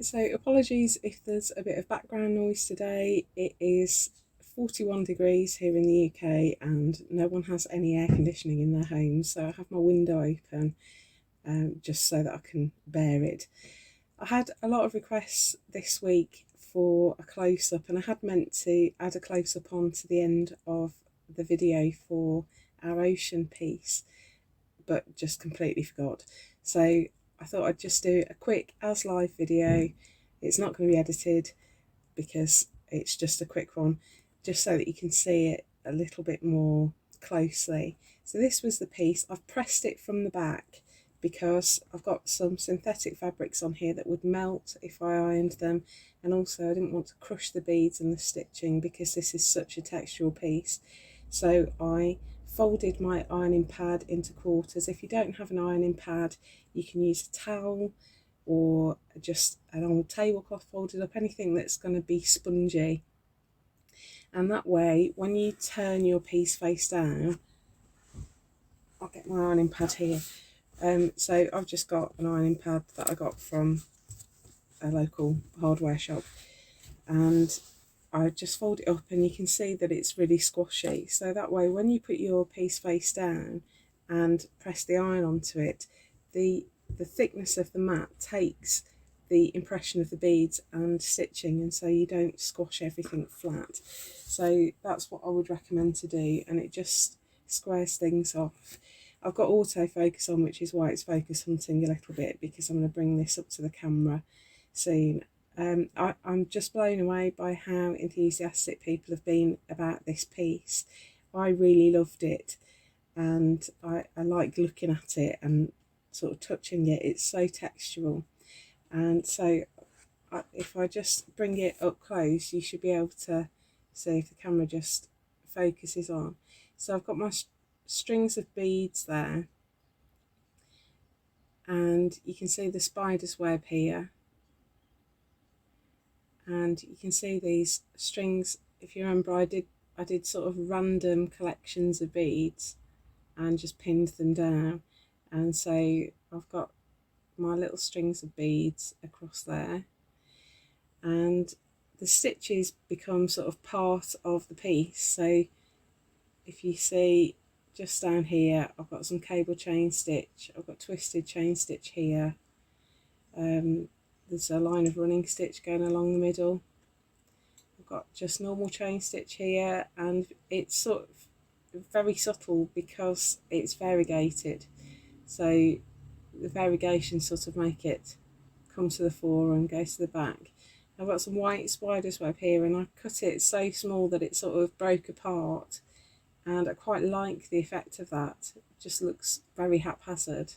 So apologies if there's a bit of background noise today. It is 41 degrees here in the UK and no one has any air conditioning in their homes, so I have my window open just so that I can bear it. I had a lot of requests this week for a close-up, and I had meant to add a close-up on to the end of the video for our ocean piece, but just completely forgot. So I thought I'd just do a quick as live video. It's not going to be edited because it's just a quick one, just so that you can see it a little bit more closely. So this was the piece. I've pressed it from the back because I've got some synthetic fabrics on here that would melt if I ironed them, and also I didn't want to crush the beads and the stitching because this is such a textural piece. So I folded my ironing pad into quarters. If you don't have an ironing pad, you can use a towel or just an old tablecloth folded up, anything that's going to be spongy. And that way, when you turn your piece face down, I'll get my ironing pad here. So I've just got an ironing pad that I got from a local hardware shop, and I just fold it up and you can see that it's really squashy. So that way when you put your piece face down and press the iron onto it, the thickness of the mat takes the impression of the beads and stitching, and so you don't squash everything flat. So that's what I would recommend to do, and it just squares things off. I've got autofocus on, which is why it's focus hunting a little bit, because I'm going to bring this up to the camera soon. I'm just blown away by how enthusiastic people have been about this piece. I really loved it, and I like looking at it and sort of touching it. It's so textural, and so if I just bring it up close, you should be able to see if the camera just focuses on. So I've got my strings of beads there, and you can see the spider's web here, and you can see these strings. If you remember, I did sort of random collections of beads and just pinned them down, and so I've got my little strings of beads across there, and the stitches become sort of part of the piece. So if you see just down here, I've got some cable chain stitch, I've got twisted chain stitch here, there's a line of running stitch going along the middle, I've got just normal chain stitch here, and it's sort of very subtle because it's variegated, so the variegations sort of make it come to the fore and go to the back. I've got some white spider's web here, and I cut it so small that it sort of broke apart, and I quite like the effect of that. It just looks very haphazard.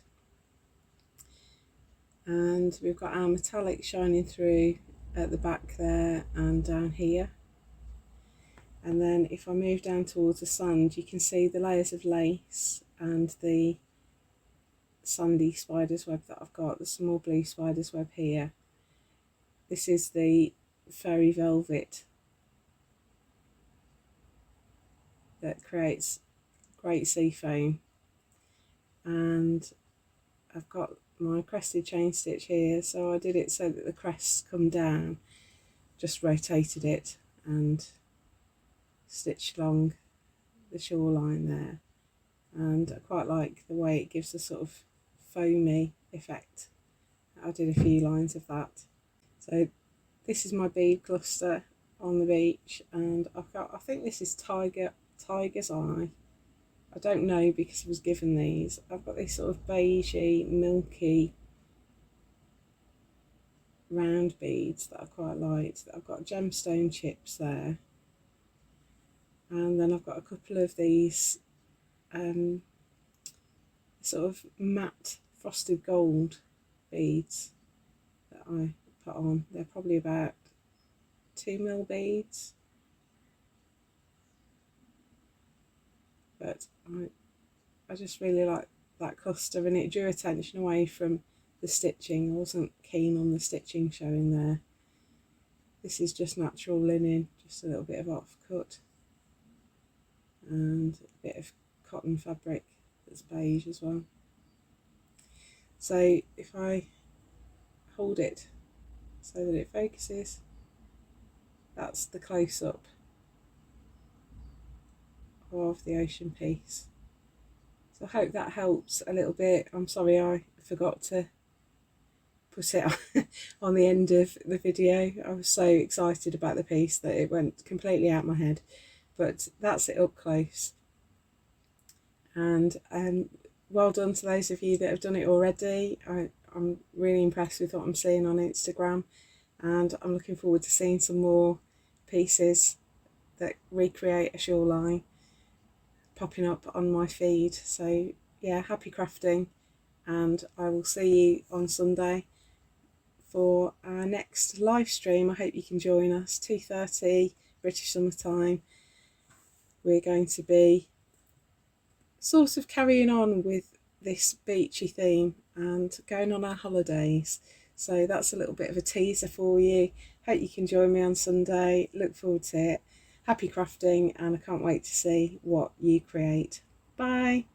And we've got our metallic shining through at the back there and down here. And then if I move down towards the sand, you can see the layers of lace and the sandy spider's web that I've got. There's some more blue spider's web here. This is the fairy velvet that creates great sea foam, and I've got my crested chain stitch here, so I did it so that the crests come down, just rotated it and stitched along the shoreline there, and I quite like the way it gives a sort of foamy effect. I did a few lines of that. So this is my bead cluster on the beach, and I think this is tiger's eye. I don't know because I was given these. I've got these sort of beigey, milky, round beads that I quite liked. I've got gemstone chips there, and then I've got a couple of these sort of matte frosted gold beads that I put on. They're probably about 2mm beads, but I just really like that cluster, and it drew attention away from the stitching. I wasn't keen on the stitching showing there. This is just natural linen, just a little bit of off cut and a bit of cotton fabric that's beige as well. So if I hold it so that it focuses. That's the close-up of the ocean piece. So I hope that helps a little bit. I'm sorry I forgot to put it on the end of the video. I was so excited about the piece that it went completely out my head, but that's it up close. And well done to those of you that have done it already. I'm really impressed with what I'm seeing on Instagram, and I'm looking forward to seeing some more pieces that recreate a shoreline popping up on my feed. So yeah, happy crafting, and I will see you on Sunday for our next live stream. I hope you can join us, 2:30 British Summer Time. We're going to be sort of carrying on with this beachy theme and going on our holidays. So that's a little bit of a teaser for you. Hope you can join me on Sunday. Look forward to it. Happy crafting, and I can't wait to see what you create. Bye.